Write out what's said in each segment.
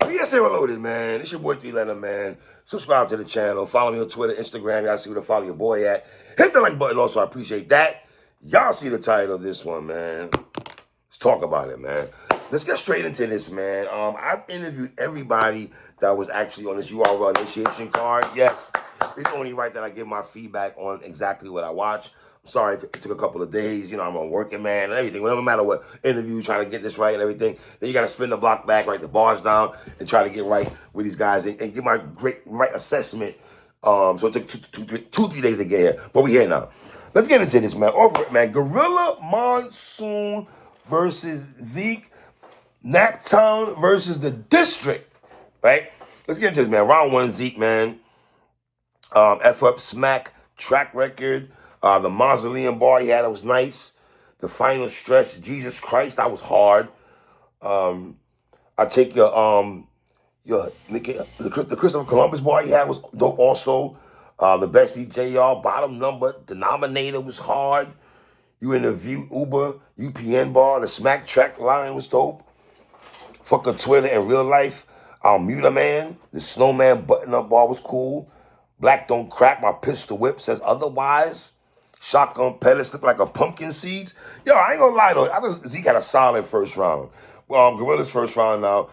PSA Reloaded, man. It's your boy 3 Leonard, man. Subscribe to the channel. Follow me on Twitter, Instagram. Y'all see where to follow your boy at. Hit the like button also. I appreciate that. Y'all see the title of this one, man. Let's talk about it, man. Let's get straight into this, man. I've interviewed everybody that was actually on this URL initiation card. Yes, it's only right that I give my feedback on exactly what I watch. I'm sorry it took a couple of days. You know, I'm a working man and everything. Well, no matter what interview, trying to get this right and everything. Then you got to spin the block back, write the bars down, and try to get right with these guys and get my right assessment. So it took two, 3 days to get here. But we here now. Let's get into this, man. Over it, man. Gorilla Monsoon versus Zeke. Naptown versus the District, right? Let's get into this, man. Round one, Zeke, man. F up smack track record. The mausoleum bar he had, that was nice. The final stretch, Jesus Christ, that was hard. I take the Christopher Columbus bar he had was dope also. The best DJR bottom number denominator was hard. You in the View Uber UPN bar, the smack track line was dope. Fuck a Twitter in real life. I'll mute a man. The snowman button-up bar was cool. Black don't crack. My pistol whip says otherwise. Shotgun pellets look like a pumpkin seeds. Yo, I ain't gonna lie though. I think Zeke had a solid first round. Gorilla's first round now.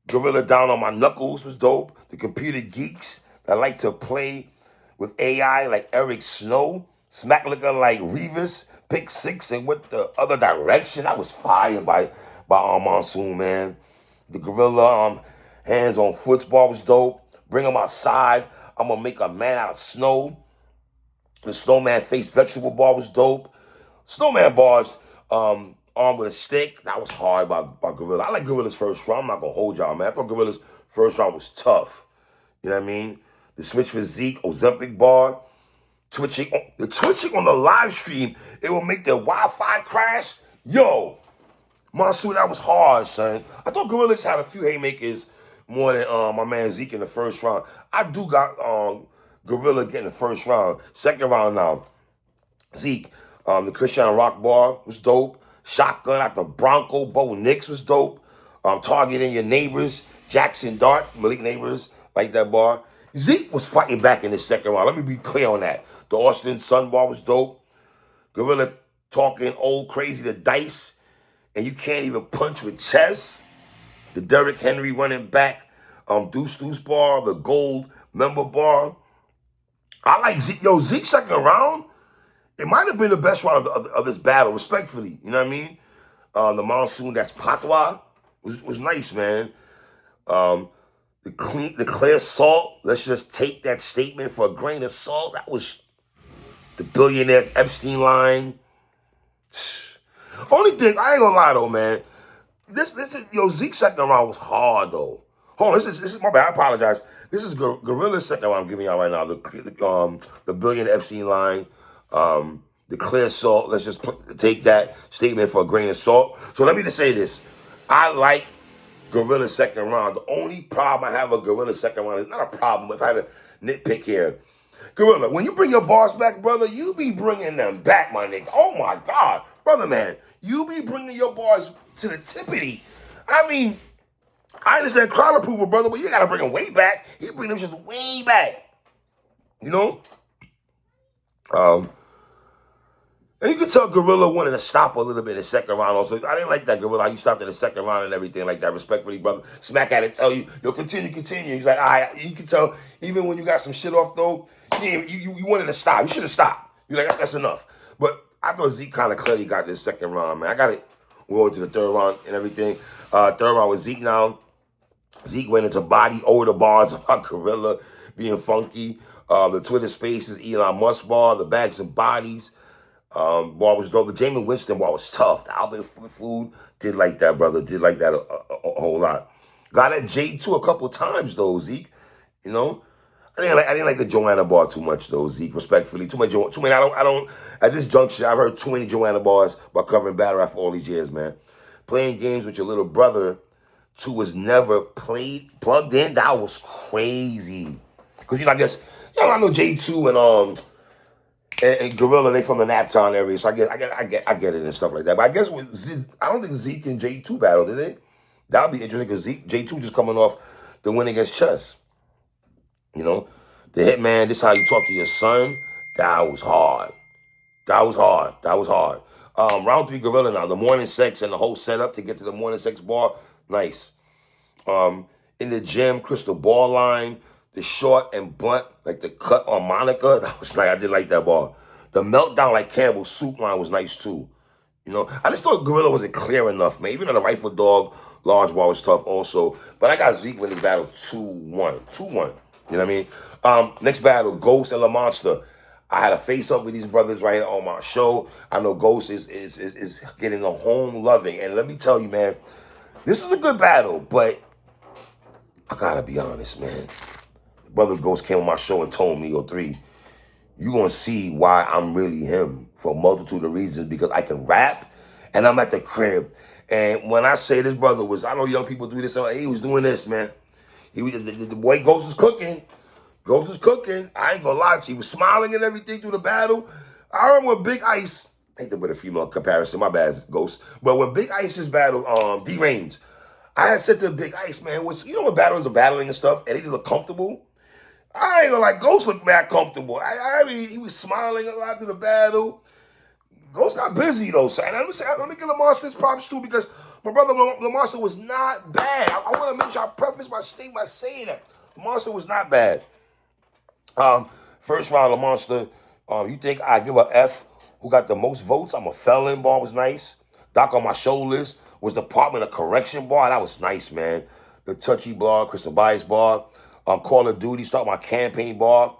Gorilla down on my knuckles was dope. The computer geeks that like to play with AI like Eric Snow. Smack looking like Revis. Pick six and with the other direction. That was fire by Monsoon, man. The Gorilla hands on football was dope. Bring him outside. I'm gonna make a man out of snow. The snowman face vegetable bar was dope. Snowman bars armed with a stick. That was hard by Gorilla. I like Gorilla's first round. I'm not gonna hold y'all, man. I thought Gorilla's first round was tough. You know what I mean? The switch for Zeke, Ozempic bar. The twitching on the live stream, it will make the Wi-Fi crash. Yo, Monsoon, that was hard, son. I thought Gorilla just had a few haymakers more than my man Zeke in the first round. I do got Gorilla getting the first round. Second round now. Zeke, the Christian Rock bar was dope. Shotgun at the Bronco Bo Nix was dope. Targeting your neighbors. Jackson Dart, Malik Neighbors, like that bar. Zeke was fighting back in the second round. Let me be clear on that. The Austin Sun bar was dope. Gorilla talking old crazy to Dice. And you can't even punch with chess. The Derrick Henry running back, Deuce bar, the gold member bar. I like Zeke. Yo, Zeke second round, it might have been the best round of this battle, respectfully. You know what I mean? The Monsoon, that's Patois, was nice, man. The clear salt, let's just take that statement for a grain of salt. That was the billionaire Epstein line. Only thing, I ain't gonna lie though, man. This is, Zeke's second round was hard though. Hold on, this is my bad. I apologize. This is Gorilla's second round I'm giving y'all right now. The billionaire Epstein line, the clear salt. Let's just take that statement for a grain of salt. So let me just say this: I like Gorilla's second round. The only problem I have with Gorilla's second round is not a problem. If I had a nitpick here, Gorilla, when you bring your bars back, brother, you be bringing them back, my nigga. Oh my God, brother, man, you be bringing your bars to the tippity. I mean, I understand crowd approval, brother, but you gotta bring them way back. You bring them just way back, you know. And you can tell Gorilla wanted to stop a little bit in the second round. Also, I didn't like that Gorilla. How you stopped in the second round and everything like that. Respectfully, brother. Smack had to tell you, yo, continue. He's like, all right. You can tell even when you got some shit off though, you wanted to stop. You should have stopped. You're like, that's enough. But I thought Zeke kind of clearly got this second round, man. I got it. We're going to the third round and everything. Third round with Zeke now. Zeke went into body over the bars about Gorilla being funky. The Twitter Spaces, Elon Musk bar, the bags and bodies. Bar was dope. The Jameis Winston bar was tough. The Albert Food did like that, brother. Did like that a whole lot. Got at J2 a couple times though, Zeke. You know, I didn't like the Joanna bar too much though, Zeke. Respectfully, too many. I don't. At this juncture, I've heard too many Joanna bars by covering battle rap for all these years, man. Playing games with your little brother, who was never plugged in. That was crazy. Cause I guess I know J2 and Gorilla, they from the Naptown area, so I get it and stuff like that. But I guess with Zeke, I don't think Zeke and J2 battled, did they? That'll be interesting because J2 just coming off the win against Chess. You know, the Hitman, this is how you talk to your son. That was hard. That was hard. That was hard. Round 3 Gorilla now. The morning sex and the whole setup to get to the morning sex bar. Nice. In the gym, crystal ball line, the short and blunt, like the cut on Monica. That was nice. I did like that bar. The meltdown like Campbell's soup line was nice too. You know, I just thought Gorilla wasn't clear enough, man. Even though the rifle dog large bar was tough also. But I got Zeke winning this battle 2-1. 2-1. You know what I mean? Next battle, Ghost and La Monster. I had a face up with these brothers right here on my show. I know Ghost is getting a home loving. And let me tell you, man, this is a good battle, but I gotta be honest, man. Brother Ghost came on my show and told me, 3, you're gonna see why I'm really him for a multitude of reasons, because I can rap and I'm at the crib. And when I say this brother was, I know young people do this, he was doing this, man. He was, the boy Ghost was cooking. Ghost was cooking. I ain't gonna lie to you. He was smiling and everything through the battle. I remember when Big Ice, I hate to put a female comparison, my bad, Ghost. But when Big Ice just battled D Reigns, I had said to Big Ice, man, you know when battles are battling and stuff, and they just look comfortable? I ain't gonna like, Ghost looked mad comfortable. I mean, he was smiling a lot through the battle. Ghost got busy though, son. Let me give Lamar his props too, because my brother Lamar was not bad. I want to make sure I preface my statement by saying that Lamar was not bad. First round, Lamar, you think I give a F? Who got the most votes? I'm a felon. Bar was nice. Doc on my shoulders was Department of Correction bar. That was nice, man. The touchy bar, Chris Tobias bar. Call of Duty, start my campaign bar.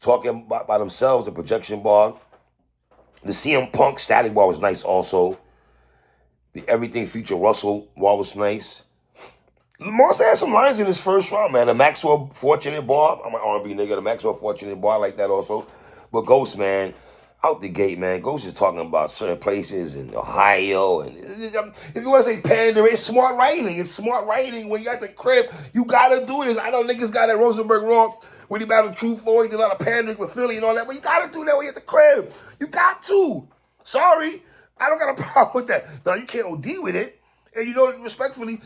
Talking by themselves, the projection bar. The CM Punk static bar was nice also. The Everything Future Russell bar was nice. Lamar had some lines in his first round, man. The Maxwell Fortunate bar. I'm an R&B nigga. The Maxwell Fortunate bar, I like that also. But Ghost, man, out the gate, man. Ghost is talking about certain places in Ohio. And if you want to say pander, it's smart writing. It's smart writing. When you at the crib, you got to do this. I know niggas got that Rosenberg Raw when he battled True Floyd. He did a lot of pandering with Philly and all that. But you got to do that when you at the crib. You got to. Sorry. I don't got a problem with that. Now, you can't OD with it. And you know, respectfully,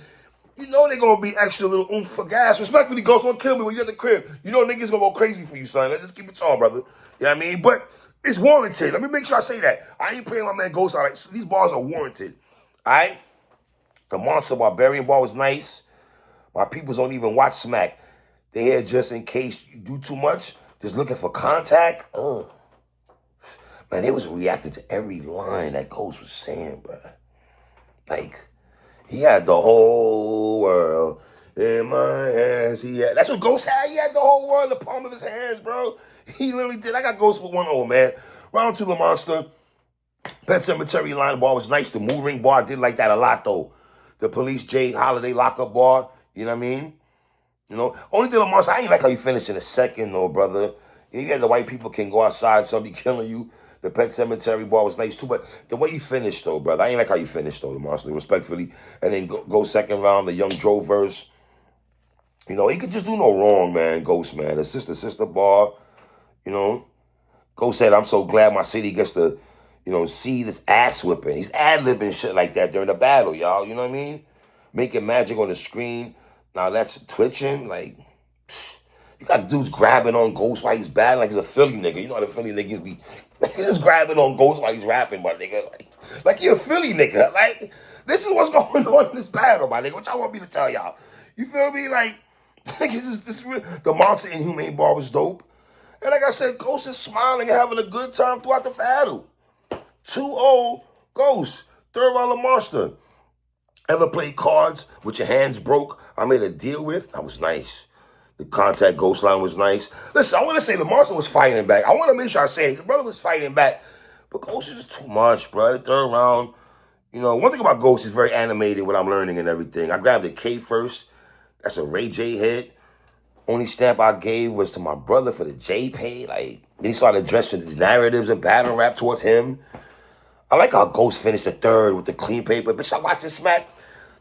you know they're going to be extra little oomph for gas. Respectfully, Ghost, don't kill me when you're at the crib. You know niggas going to go crazy for you, son. Let's just keep it tall, brother. You know what I mean? But it's warranted. Let me make sure I say that. I ain't playing my man Ghost out. Like, these bars are warranted. All right? The Monster Barbarian bar was nice. My peoples don't even watch Smack. They here just in case you do too much. Just looking for contact. Ugh. Man, they was reacting to every line that Ghost was saying, bro. Like, he had the whole world in my hands. That's what Ghost had. He had the whole world in the palm of his hands, bro. He literally did. I got Ghost with 1-0, man. Round 2, the Monster. Pet Cemetery line bar was nice. The Moon Ring bar, I did like that a lot, though. The Police J Holiday lockup bar, you know what I mean? You know, only thing, Lamar, I ain't like how you finished in a second, though, brother. You got the white people can go outside, somebody killing you. The Pet Cemetery bar was nice, too. But the way you finished, though, brother, I ain't like how you finished, though, Lamar, respectfully. And then go second round, the Young Dro verse. You know, he could just do no wrong, man, Ghost, man. The sister bar, you know. Ghost said, I'm so glad my city gets to, you know, see this ass whipping. He's ad-libbing shit like that during the battle, y'all. You know what I mean? Making magic on the screen. Now that's twitching. Like, psh, you got dudes grabbing on Ghost while he's battling like he's a Philly nigga. You know how the Philly niggas be just grabbing on Ghost while he's rapping, my nigga. Like you're a Philly nigga. Like, this is what's going on in this battle, my nigga. What y'all want me to tell y'all? You feel me? Like this is real. The Monster Inhumane bar was dope. And like I said, Ghost is smiling and having a good time throughout the battle. 2-0, Ghost. Third round, the Monster. Ever played cards with your hands broke? I made a deal with. That was nice. The contact Ghost line was nice. Listen, I want to say the Monster was fighting back. I want to make sure I say it. The brother was fighting back. But Ghost is just too much, bro. The third round, you know, one thing about Ghost is very animated, what I'm learning and everything. I grabbed the K first. That's a Ray J hit. Only stamp I gave was to my brother for the J-Pay. Like, then he started addressing his narratives and battle rap towards him. I like how Ghost finished the third with the clean paper. Bitch, I watch this smack.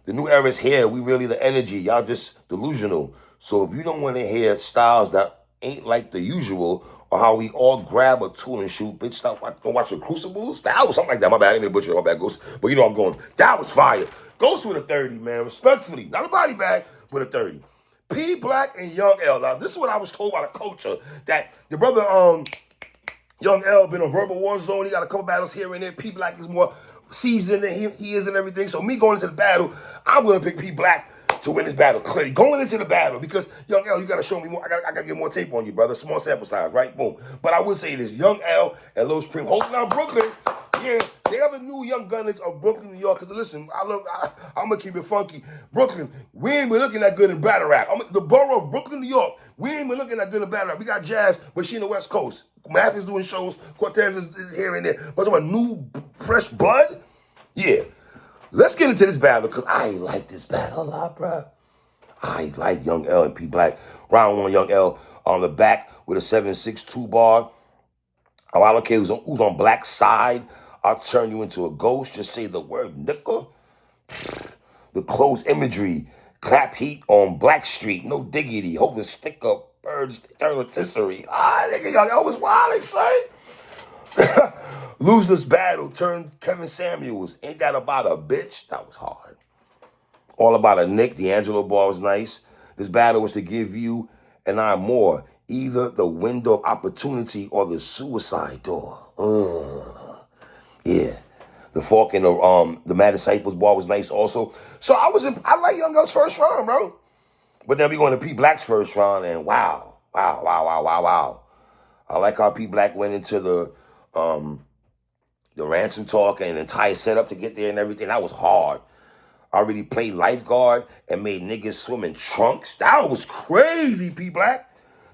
The new era's here. We really the energy. Y'all just delusional. So if you don't want to hear styles that ain't like the usual or how we all grab a tool and shoot, bitch, stop. Don't watch the Crucibles. That was something like that. My bad. I didn't mean to butcher. My bad, Ghost. But you know I'm going. That was fire. Ghost with a 30, man. Respectfully. Not a body bag, but a 30. P Black and Young L. Now, this is what I was told by the culture. That the brother, Young L been on verbal war zone. He got a couple battles here and there. P Black is more seasoned than he is and everything. So me going into the battle, I'm going to pick P Black to win this battle. Clearly, going into the battle, because Young L, you got to show me more. I got to get more tape on you, brother. Small sample size, right? Boom. But I would say this, Young L and Lil Supreme holding down Brooklyn. Yeah, they are the new young gunners of Brooklyn, New York. Because listen, I'm going to keep it funky. Brooklyn, we ain't been looking that good in battle rap. The borough of Brooklyn, New York, we ain't been looking that good in battle rap. We got Jazz, but she in the West Coast. Matthew's doing shows. Cortez is here and there. But talking about new, fresh blood? Yeah. Let's get into this battle, because I ain't like this battle a lot, bro. I like Young L and P Black. Round one, Young L on the back with a 7.62 bar. I don't care who's on Black's side. I'll turn you into a ghost. Just say the word nickel. The close imagery. Clap heat on Black Street. No diggity. Hold the stick up. Birds. Turn rotisserie. Nigga, Young L was wild, son. Lose this battle. Turn Kevin Samuels. Ain't that about a bitch? That was hard. All about a Nick. D'Angelo bar was nice. This battle was to give you and I more. Either the window of opportunity or the suicide door. Yeah. The Fork and the Mad Disciples bar was nice also. So I like Young L's first round, bro. But then we going to P Black's first round, and wow. I like how P Black went into the ransom talk and entire setup to get there and everything. That was hard. I already played lifeguard and made niggas swim in trunks. That was crazy, P Black.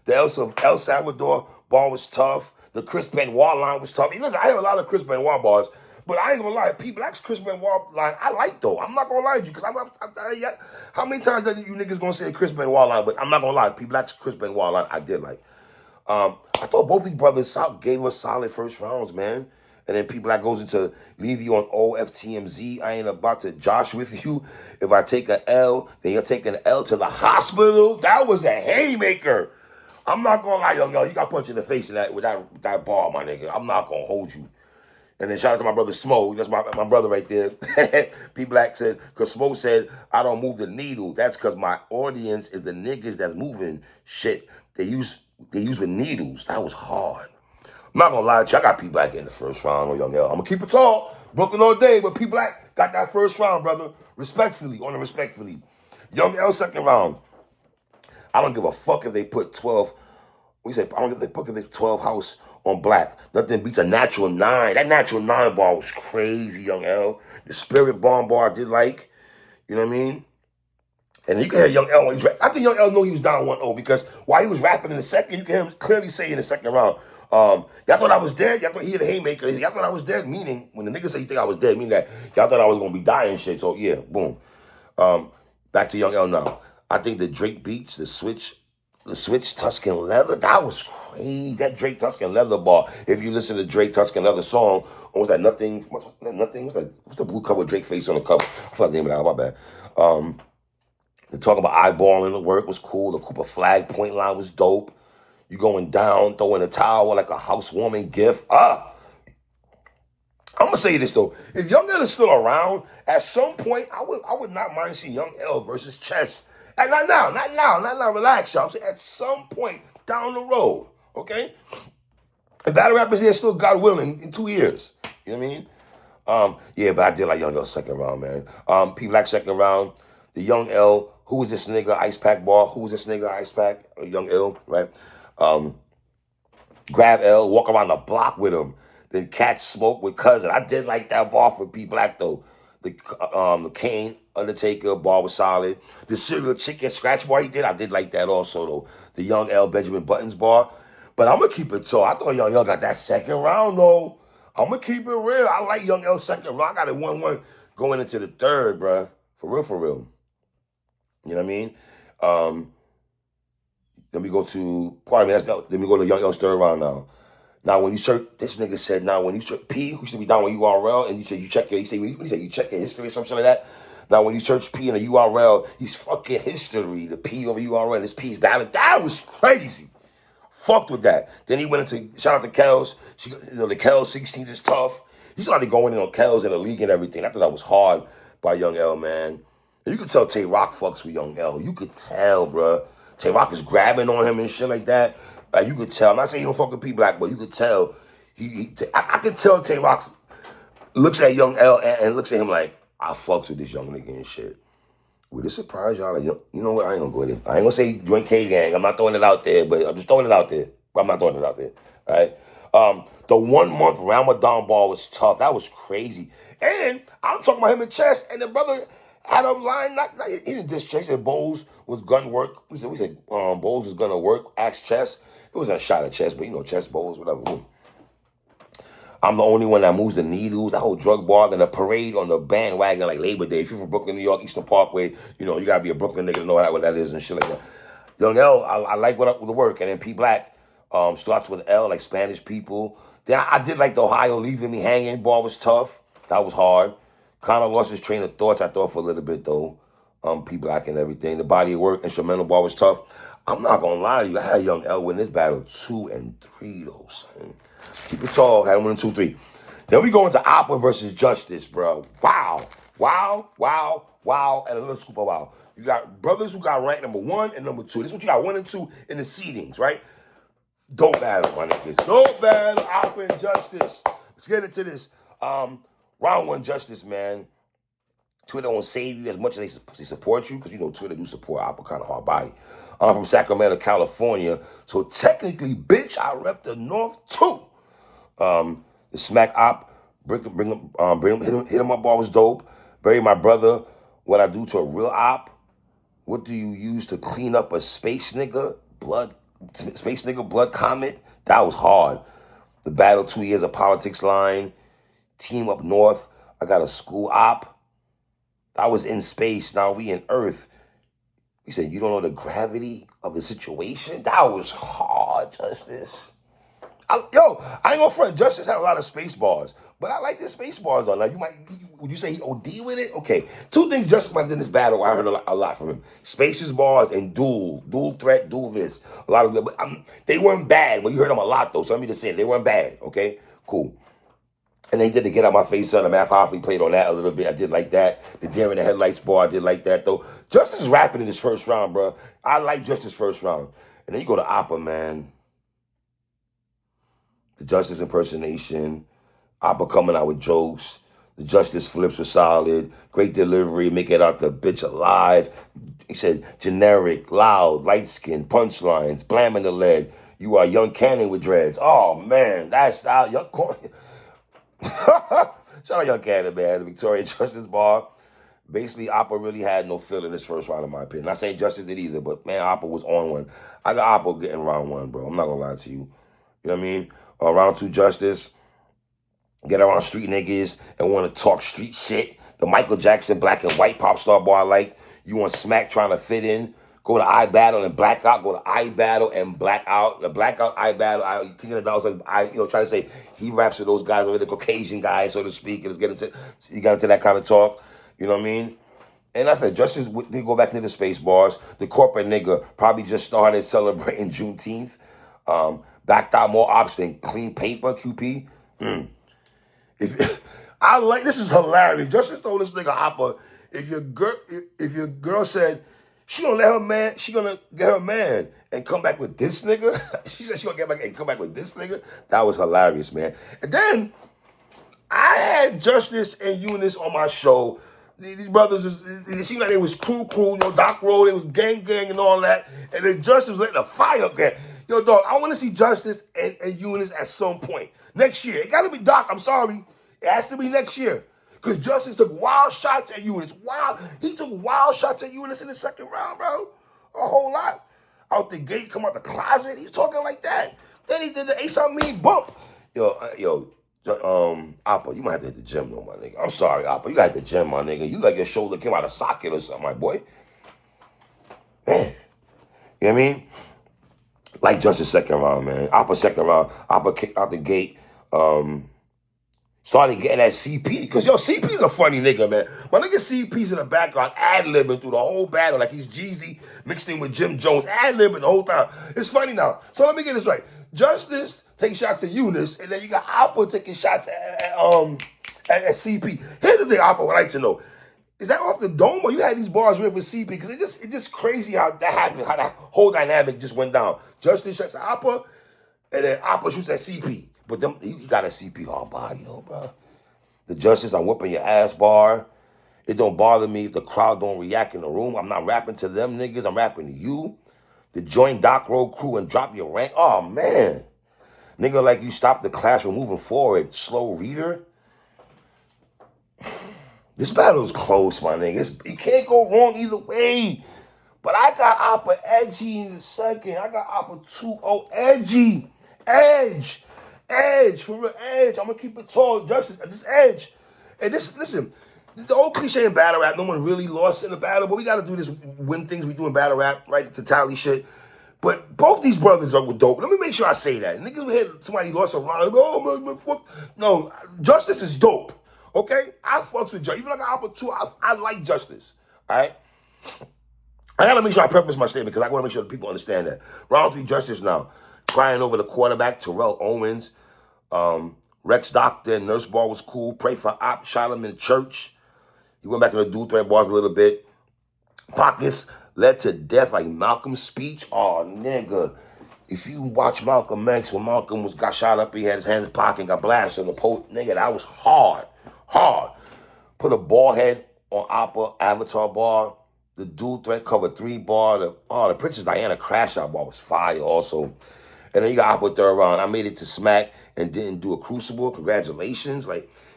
The El Salvador bar was tough. The Chris Benoit line was tough. Listen, I have a lot of Chris Benoit bars, but I ain't gonna lie. P Black's Chris Benoit line, I like though. I'm not gonna lie to you, because how many times that you niggas gonna say Chris Benoit line? But I'm not gonna lie. P Black's Chris Benoit line, I did like. I thought both these brothers gave us solid first rounds, man. And then P Black goes into leave you on OFTMZ. I ain't about to josh with you. If I take an L, then you're taking an L to the hospital. That was a haymaker. I'm not gonna lie, Young L, you got punched in the face with that bar, my nigga. I'm not gonna hold you. And then shout out to my brother Smo. That's my brother right there. P Black said, because Smo said, I don't move the needle. That's because my audience is the niggas that's moving shit. They use with needles. That was hard. I'm not gonna lie to you. I got P Black in the first round on Young L. I'm gonna keep it tall. Brooklyn all day, but P Black got that first round, brother. Respectfully. Young L second round. I don't give a fuck if they put 12. I don't give a fuck if they 12 house on Black. Nothing beats a natural 9. That natural 9 bar was crazy, Young L. The Spirit Bomb bar I did like. You know what I mean? And you can hear Young L when he's rapping. I think Young L knew he was down 1-0, because while he was rapping in the second, you can hear him clearly say in the second round, y'all thought I was dead? Y'all thought he had a haymaker? Y'all thought I was dead? Meaning, when the niggas say you think I was dead, meaning that y'all thought I was going to be dying and shit. So, yeah, boom. Back to Young L now. I think the Drake beats, the Switch Tuscan Leather, that was crazy. That Drake Tuscan Leather bar. If you listen to Drake Tuscan Leather song, what was that? Nothing. What's the blue cover with Drake face on the cover? I forgot the name of that. My bad. The talk about eyeballing the work was cool. The Cooper flag point line was dope. You going down, throwing a towel like a housewarming gift. I'm gonna say this though. If Young L is still around, at some point, I would not mind seeing Young L versus Chess. And not now. Relax, y'all. I'm saying at some point down the road, okay? If battle rappers here still, God willing, in 2 years. You know what I mean? Yeah, but I did like Young L second round, man. P Black second round. The Young L, who was this nigga, Ice Pack bar? Who was this nigga, Ice Pack? Young L, right? Grab L, walk around the block with him. Then catch smoke with Cousin. I did like that bar for P Black though. The Kane Undertaker bar was solid. The Cereal Chicken Scratch bar he did, I did like that also though. The Young L Benjamin Buttons bar. But I'm gonna keep it tall. I thought Young L got that second round though. I'm gonna keep it real. I like Young L second round. I got it 1-1 going into the third, bruh. For real. You know what I mean? Then we go to, then we go to Young L's third round now. Now, when you search, this nigga said, when you search P, who should be down with URL, and you say you check your, you check your history or some shit like that. Now, when you search P in a URL, he's fucking history, the P over URL, his P's valid. That was crazy. Fucked with that. Then he went into, shout out to Kels. The Kels 16 is tough. He started going in on Kels in the league and everything. I thought that was hard. by Young L, man. And you could tell Tay Rock fucks with Young L. You could tell, bruh. Tay Rock is grabbing on him and shit like that. You could tell. I'm not saying he don't fuck with P Black, but you could tell. I could tell Tay Rock looks at Young L and looks at him like, I fucks with this young nigga and shit. Would it surprise y'all? Like, you know what? I ain't gonna go there. I ain't gonna say join K Gang. I'm not throwing it out there, but I'm just throwing it out there. But I'm not throwing it out there. All right. The 1 month Ramadan ball was tough. That was crazy. And I'm talking about him in chess, and the brother had a line. Not he didn't diss chess. He said Bowles was gun work. We said Bowles was gonna work. Axe chess. It was a shot at chess, but you know, chess, Bowles, whatever. I'm the only one that moves the needles. That whole drug bar, then a parade on the bandwagon like Labor Day. If you're from Brooklyn, New York, Eastern Parkway, you know, you gotta be a Brooklyn nigga to know what that is and shit like that. Young L, I like what up with the work. And then P Black starts with L, like Spanish people. Then I did like the Ohio leaving me hanging. Ball was tough. That was hard. Kind of lost his train of thoughts, I thought, for a little bit, though. P Black and everything. The body of work, instrumental ball was tough. I'm not gonna lie to you. I had Young L win this battle 2 and 3, though, son. Keep it tall. Had him win 2, 3. Then we go into Oppa versus Justice, bro. Wow. And a little scoop of wow. You got brothers who got ranked number 1 and number 2. This is what you got 1 and 2 in the seedings, right? Dope battle, my niggas. Dope battle, Oppa and Justice. Let's get into this. Round 1 Justice, man. Twitter won't save you as much as they support you, because you know Twitter do support Oppa kind of hard body. I'm from Sacramento, California. So technically, bitch, I rep the North too. The smack op, hit him up ball was dope. Bury my brother. What I do to a real op? What do you use to clean up a space nigga blood comment? That was hard. The battle 2 years of politics line. Team up north. I got a school op. I was in space. Now we in Earth. He said, you don't know the gravity of the situation? That was hard, Justice. I ain't gonna front. Justice had a lot of space bars, but I like the space bars though. Like would you say he OD with it? Okay, 2 things Justice might have in this battle. I heard a lot from him: spaces bars and dual threat, dual vis. A lot of them, but they weren't bad. But you heard them a lot though. So let me just say they weren't bad. Okay, cool. And they did the Get Out My Face son. The Math Hoffley played on that a little bit. I did like that. The Deer in the Headlights bar, I did like that though. Justice is rapping in his first round, bro. I like Justice first round. And then you go to Oppa, man. The Justice impersonation, Oppa coming out with jokes. The Justice flips were solid. Great delivery, make it out the bitch alive. He said generic, loud, light skin, punchlines, blamming the lead. You are Young Cannon with dreads. Oh man, that's out. Young Shout out Young Cannon, man. The Victoria Justice bar. Basically, Oppa really had no feel in this first round, in my opinion. Not saying Justice did either, but man, Oppa was on one. I got Oppa getting round 1, bro. I'm not gonna lie to you. You know what I mean? Round 2 Justice. Get around street niggas and want to talk street shit. The Michael Jackson black and white pop star bar I like. You want Smack trying to fit in. Go to I Battle and Blackout. Go to I Battle and Blackout. The Blackout, I Battle. King of the Dolls. Trying to say he raps with those guys, over the Caucasian guys, so to speak. And he got into that kind of talk. You know what I mean? And I said, Justice did go back into the space bars. The corporate nigga probably just started celebrating Juneteenth. Backed out more ops than clean paper, QP. This is hilarious. Justice told this nigga Oppa, if your girl said she gonna get her man and come back with this nigga. She said she gonna get back and come back with this nigga. That was hilarious, man. And then I had Justice and Eunice on my show. These brothers, it seemed like they was crew, Doc Roll, it was gang and all that. And then Justice letting the fire up there. Yo, dog, I want to see Justice and Eunice at some point. Next year. It got to be Doc, I'm sorry. It has to be next year. Because Justice took wild shots at Eunice. He took wild shots at Eunice in the second round, bro. A whole lot. Out the gate, come out the closet. He's talking like that. Then he did the Ace on Me bump. Oppa, you might have to hit the gym though, my nigga. I'm sorry, Oppa. You got to hit the gym, my nigga. You like your shoulder came out of socket or something, my boy. Man. You know what I mean? Like Justice second round, man. Oppa second round. Oppa kicked out the gate. Started getting at CP. Because, CP's a funny nigga, man. My nigga CP's in the background ad-libbing through the whole battle like he's Jeezy mixed in with Jim Jones. Ad-libbing the whole time. It's funny now. So let me get this right. Justice takes shots at Eunice, and then you got Oppa taking shots at CP. Here's the thing Oppa would like to know. Is that off the dome, or you had these bars written for CP? Because it just crazy how that happened, how that whole dynamic just went down. Justin shuts at Appa, and then Appa shoots at CP. But he got a CP hard body though, bro. The Justice, I'm whooping your ass bar. It don't bother me if the crowd don't react in the room. I'm not rapping to them niggas. I'm rapping to you. The join Doc Road crew and drop your rank. Oh man, nigga, like you stopped the class from moving forward. Slow reader. This battle is close, my nigga. You can't go wrong either way. But I got Appa edgy in the second. I got Appa 2-0 edgy. Edge. Edge. For real, edge. I'm going to keep it tall. Justice. This edge. And this, listen, the old cliche in battle rap, no one really lost in the battle, but we got to do this win things we do in battle rap, right? The tally shit. But both these brothers are dope. Let me make sure I say that. Niggas had somebody lost a round. Oh, man, fuck. No, Justice is dope. Okay? I fucks with Justice. Even like Appa 2, I like Justice. All right? I got to make sure I preface my statement because I want to make sure that people understand that. Round 3 Justice now. Crying over the quarterback, Terrell Owens. Rex Doctor, Nurse Ball was cool. Pray for Op, shot him in church. He went back to the dude threat bars a little bit. Pockets led to death like Malcolm's speech. Oh, nigga. If you watch Malcolm X, when Malcolm got shot up, he had his hands in his pocket and got blasted in the post. Nigga, that was hard. Hard. Put a ball head on Appa, Avatar bar. The dual threat cover 3 bar. The Princess Diana crash out bar was fire also. And then you got Appa third round. I made it to Smack and didn't do a Crucible. Congratulations.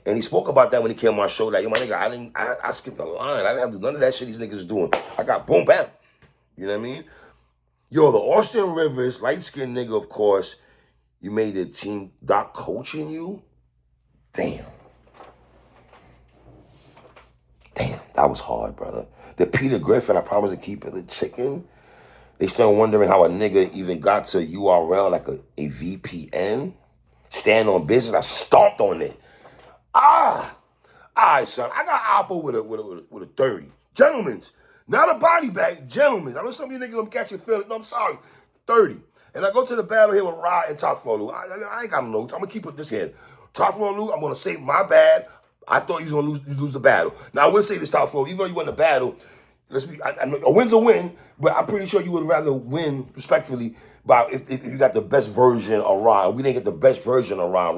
And he spoke about that when he came on my show. Like, yo, my nigga, I skipped the line. I didn't have to do none of that shit these niggas is doing. I got boom, bam. You know what I mean? Yo, the Austin Rivers, light-skinned nigga, of course, you made the team. Doc coaching you? Damn. Damn, that was hard, brother. The Peter Griffin, I promise to keep it the chicken. They still wondering how a nigga even got to URL like a VPN. Stand on business. I stomped on it. All right, son. I got Appa with a 30. Gentlemen's. Not a body bag. Gentlemen's. I know some of you niggas gonna catch your feelings. No, I'm sorry. 30. And I go to the battle here with Rod and Top Floor Lou. I ain't got no notes. I'm gonna keep it this here. Top Floor Lou, I'm gonna say my bad. I thought you was gonna lose the battle. Now I will say this, Top Floor, even though you won the battle, I know a win's a win, but I'm pretty sure you would rather win respectfully by if you got the best version of Ra. We didn't get the best version of Ra.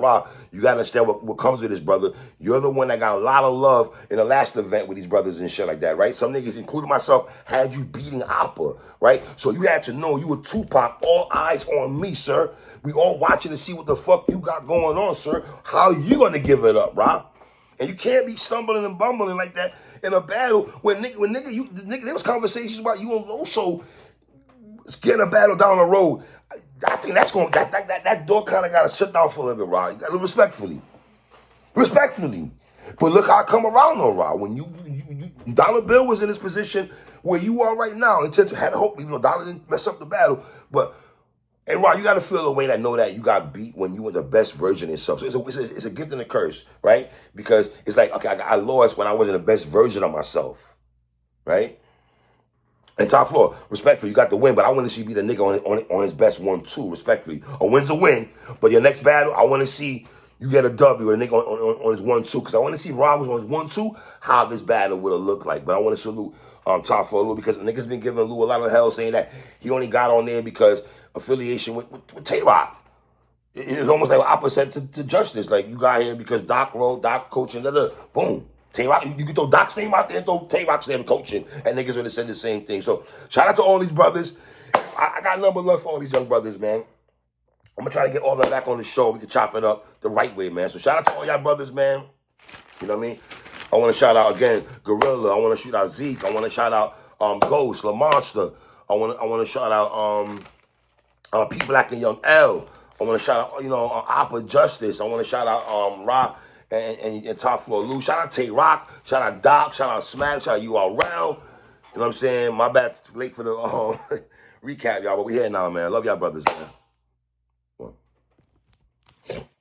You gotta understand what comes with this, brother. You're the one that got a lot of love in the last event with these brothers and shit like that, right? Some niggas, including myself, had you beating Appa, right? So you had to know you were Tupac. All eyes on me, sir. We all watching to see what the fuck you got going on, sir. How you gonna give it up, Ra? And you can't be stumbling and bumbling like that in a battle when there was conversations about you and Loso getting a battle down the road. I think that's going that door kind of got to shut down for a little bit, Rod. Respectfully. But look how I come around though, Rod. When you Dollar Bill was in this position where you are right now, and Tension had hope, even though Dollar didn't mess up the battle, but. And Rod, you got to feel a way that know that you got beat when you were the best version of yourself. So it's a gift and a curse, right? Because it's like, okay, I lost when I wasn't the best version of myself, right? And Top Floor, respectfully, you got the win, but I want to see you be the nigga on his best 1-2, respectfully. A win's a win, but your next battle, I want to see you get a W with a nigga on his 1-2, because I want to see if Rod was on his 1-2, how this battle would have looked like. But I want to salute Top Floor Lou, because the niggas been giving Lou a lot of hell, saying that he only got on there because affiliation with Tay-Rock. It's almost like opposite to Justice. Like, you got here because Doc wrote, Doc coaching, boom. Tay-Rock, you can throw Doc's name out there and throw Tay-Rock's name coaching, and niggas would have said the same thing. So, shout out to all these brothers. I got a number of love for all these young brothers, man. I'm going to try to get all of them back on the show. We can chop it up the right way, man. So, shout out to all y'all brothers, man. You know what I mean? I want to shout out, again, Gorilla. I want to shout out Zeke. I want to shout out Ghost, La Monster. I want to shout out P Black and Young L. I want to shout out, Appa Justice. I want to shout out Rock and Top Floor Lou. Shout out Tay-Rock. Shout out Doc. Shout out Smack. Shout out You All Round. You know what I'm saying? My bad, late for the recap, y'all. But we here now, man. Love y'all brothers, man.